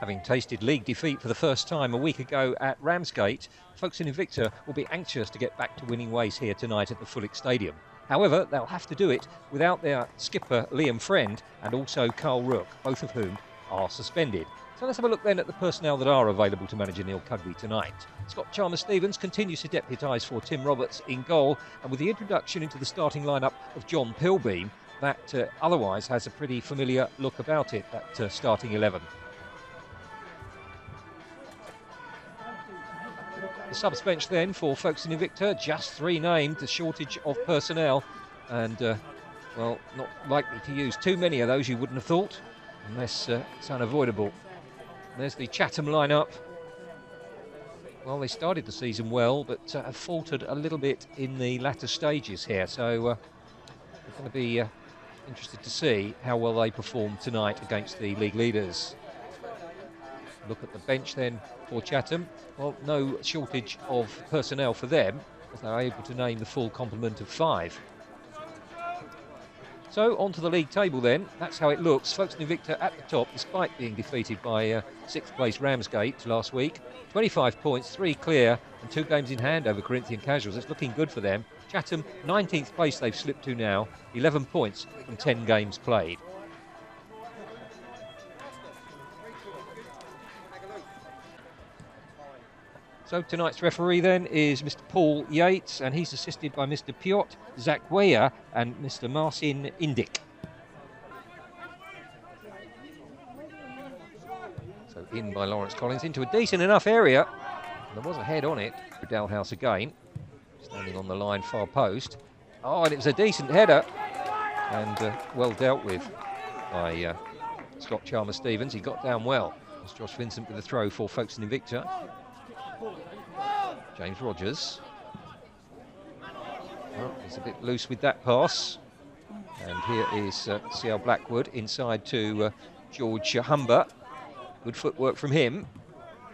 Having tasted league defeat for the first time a week ago at Ramsgate, Folkestone Invicta will be anxious to get back to winning ways here tonight at the Folkestone. However, they'll have to do it without their skipper Liam Friend and also Carl Rook, both of whom are suspended. So let's have a look then at the personnel that are available to manager Neil Cudby tonight. Scott Chalmers-Stevens continues to deputise for Tim Roberts in goal, and with the introduction into the starting lineup of John Pilbeam, that otherwise has a pretty familiar look about it, that starting 11. The subs bench then for Folkestone Invicta, just 3 named, the shortage of personnel, and well, not likely to use too many of those, you wouldn't have thought, unless it's unavoidable. There's the Chatham lineup. Well, they started the season well, but have faltered a little bit in the latter stages here, so we're going to be interested to see how well they perform tonight against the league leaders. Look at the bench then for Chatham. Well, no shortage of personnel for them, as they're able to name the full complement of 5. So on to the league table then. That's how it looks. Folkestone Invicta at the top, despite being defeated by 6th place Ramsgate last week. 25 points, 3 clear, and 2 games in hand over Corinthian Casuals. It's looking good for them. Chatham, 19th place they've slipped to now. 11 points from 10 games played. So tonight's referee then is Mr. Paul Yates, and he's assisted by Mr. Piotr Zakweya and Mr. Marcin Indik. So in by Lawrence Collins into a decent enough area. There was a head on it. Dalhouse again, standing on the line far post. Oh, and it was a decent header, and well dealt with by Scott Chalmers-Stevens. He got down well. It's Josh Vincent with the throw for Folkestone Invicta. James Rogers. Well, he's a bit loose with that pass. And here is C.L. Blackwood inside to George Humber. Good footwork from him.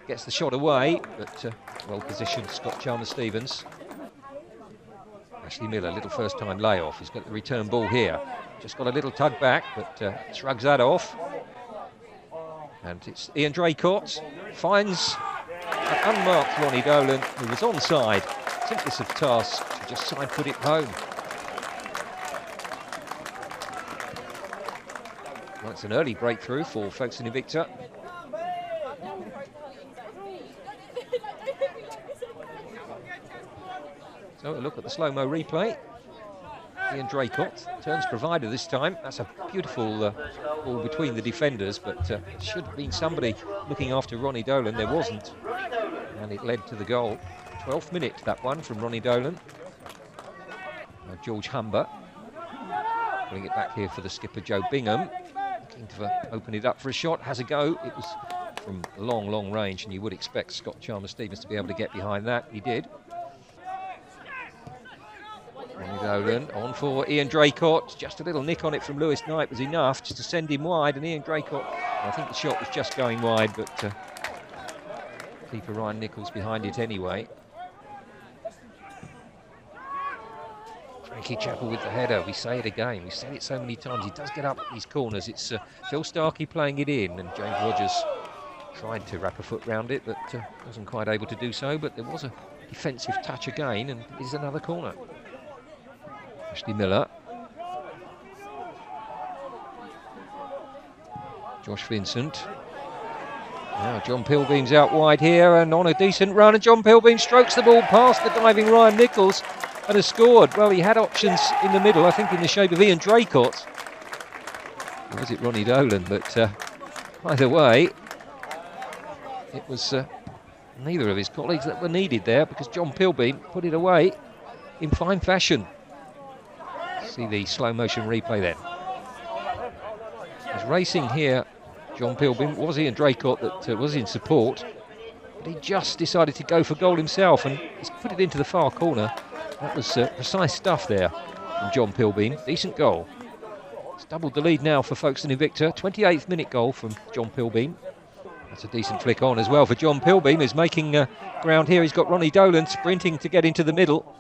Gets the shot away, but well positioned Scott Chalmers-Stevens. Ashley Miller, little first time layoff. He's got the return ball here. Just got a little tug back, but shrugs that off. And it's Ian Draycott. Finds an unmarked Ronnie Dolan, who was onside. Simplest of tasks to just side put it home. Well, it's an early breakthrough for Folkestone Invicta. So a look at the slow-mo replay. Ian Draycott, turns provider this time. That's a beautiful ball between the defenders, but should have been somebody looking after Ronnie Dolan. There wasn't, and it led to the goal. 12th minute, that one from Ronnie Dolan. Now George Humber bring it back here for the skipper Joe Bingham, looking to open it up for a shot. Has a go. It was from long range, and you would expect Scott Chalmers-Stevens to be able to get behind that. He did. Ronnie Dolan on for Ian Draycott. Just a little nick on it from Lewis Knight was enough just to send him wide, and Ian Draycott, I think the shot was just going wide, but keeper Ryan Nichols behind it anyway. Frankie Chappell with the header. We say it again, we said it so many times, he does get up at these corners. It's Phil Starkey playing it in, and James Rogers tried to wrap a foot round it, but wasn't quite able to do so. But there was a defensive touch again, and it is another corner. Ashley Miller. Josh Vincent. Now John Pilbeam's out wide here and on a decent run, and John Pilbeam strokes the ball past the diving Ryan Nichols and has scored. Well, he had options in the middle, I think in the shape of Ian Draycott. Or was it Ronnie Dolan? But either way, it was neither of his colleagues that were needed there, because John Pilbeam put it away in fine fashion. See the slow motion replay then. He's racing here, John Pilbeam. It was Ian Draycott that was in support, but he just decided to go for goal himself, and he's put it into the far corner. That was precise stuff there from John Pilbeam. Decent goal. It's doubled the lead now for Folkestone Invicta. 28th minute goal from John Pilbeam. That's a decent flick on as well for John Pilbeam. He's making ground here. He's got Ronnie Dolan sprinting to get into the middle.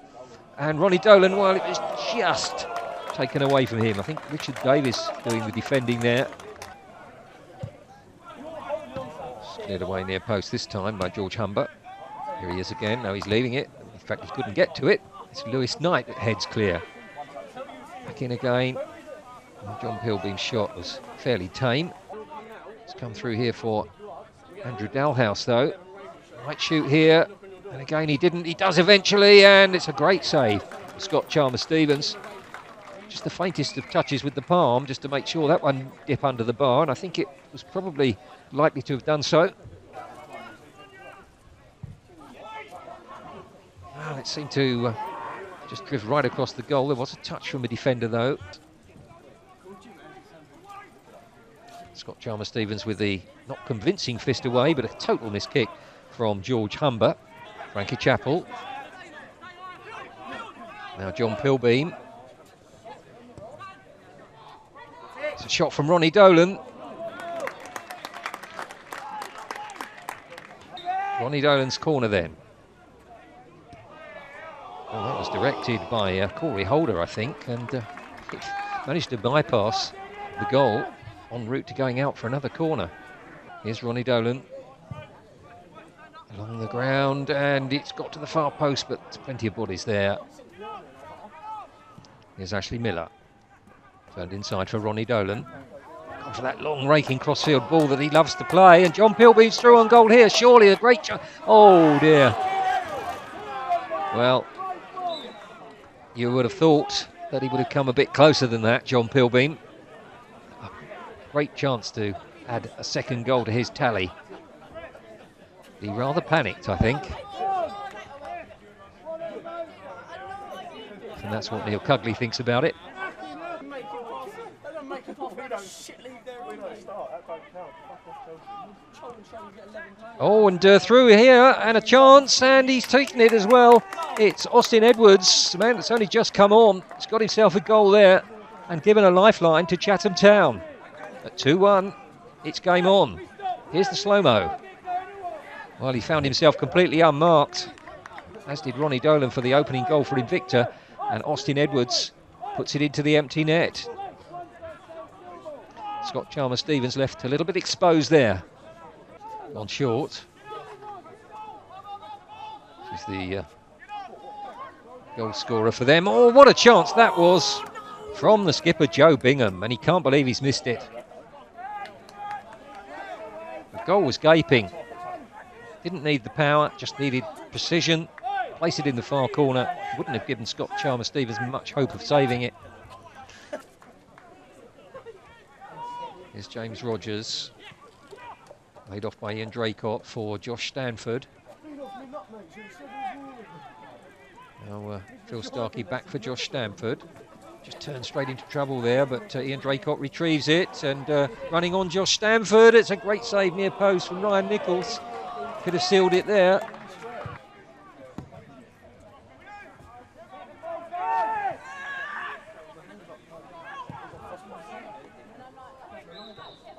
And Ronnie Dolan, well, it was just taken away from him. I think Richard Davis doing the defending there. Cleared away near post this time by George Humber. Here he is again. Now he's leaving it. In fact, he couldn't get to it. It's Lewis Knight that heads clear. Back in again. And John Pilbeam's shot was fairly tame. It's come through here for Andrew Dalhouse, though. Might shoot here. And again, he didn't. He does eventually, and it's a great save for Scott Chalmers-Stevens. Just the faintest of touches with the palm, just to make sure that one dip under the bar, and I think it was probably likely to have done so. Well, it seemed to just drift right across the goal. There was a touch from a defender, though. Scott Chalmers-Stevens with the not convincing fist away, but a total miss kick from George Humber. Frankie Chappell. Now John Pilbeam. It's a shot from Ronnie Dolan. Ronnie Dolan's corner then. Well, that was directed by Corey Holder, I think, and it managed to bypass the goal en route to going out for another corner. Here's Ronnie Dolan. Along the ground, and it's got to the far post, but plenty of bodies there. Here's Ashley Miller. Turned inside for Ronnie Dolan. Gone for that long raking crossfield ball that he loves to play, and John Pilbeam's through on goal here. Surely a great chance. Oh dear. Well, you would have thought that he would have come a bit closer than that, John Pilbeam. A great chance to add a second goal to his tally. He rather panicked, I think. And that's what Neil Cugley thinks about it. Oh, and through here, and a chance, and he's taken it as well. It's Austin Edwards, the man that's only just come on. He's got himself a goal there and given a lifeline to Chatham Town. At 2-1, it's game on. Here's the slow-mo. Well, he found himself completely unmarked, as did Ronnie Dolan for the opening goal for Invicta, and Austin Edwards puts it into the empty net. Scott Chalmers-Stevens left a little bit exposed there. On short. This is the goal scorer for them. Oh, what a chance that was from the skipper, Joe Bingham, and he can't believe he's missed it. The goal was gaping. Didn't need the power, just needed precision. Place it in the far corner. Wouldn't have given Scott Chalmers-Stevens much hope of saving it. Here's James Rogers. Laid off by Ian Draycott for Josh Stanford. Now Phil Starkey back for Josh Stanford. Just turned straight into trouble there, but Ian Draycott retrieves it, and running on Josh Stanford. It's a great save near post from Ryan Nichols. Could have sealed it there.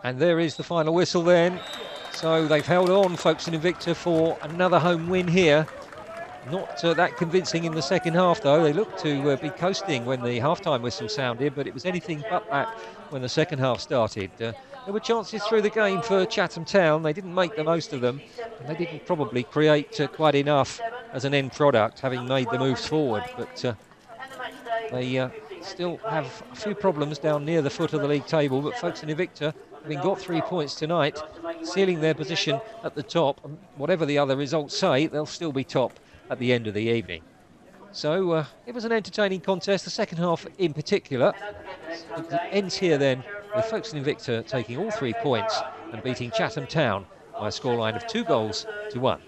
And there is the final whistle then. So they've held on, Folkestone Invicta, for another home win here. Not that convincing in the second half, though. They looked to be coasting when the half-time whistle sounded, but it was anything but that when the second half started. There were chances through the game for Chatham Town. They didn't make the most of them, and they didn't probably create quite enough as an end product, having made the moves forward. But they still have a few problems down near the foot of the league table, but Folkestone Invicta, having got 3 points tonight, sealing their position at the top, and whatever the other results say, they'll still be top at the end of the evening. So it was an entertaining contest, the second half in particular. It ends here then with Folkestone Invicta taking all 3 points and beating Chatham Town by a scoreline of 2-1.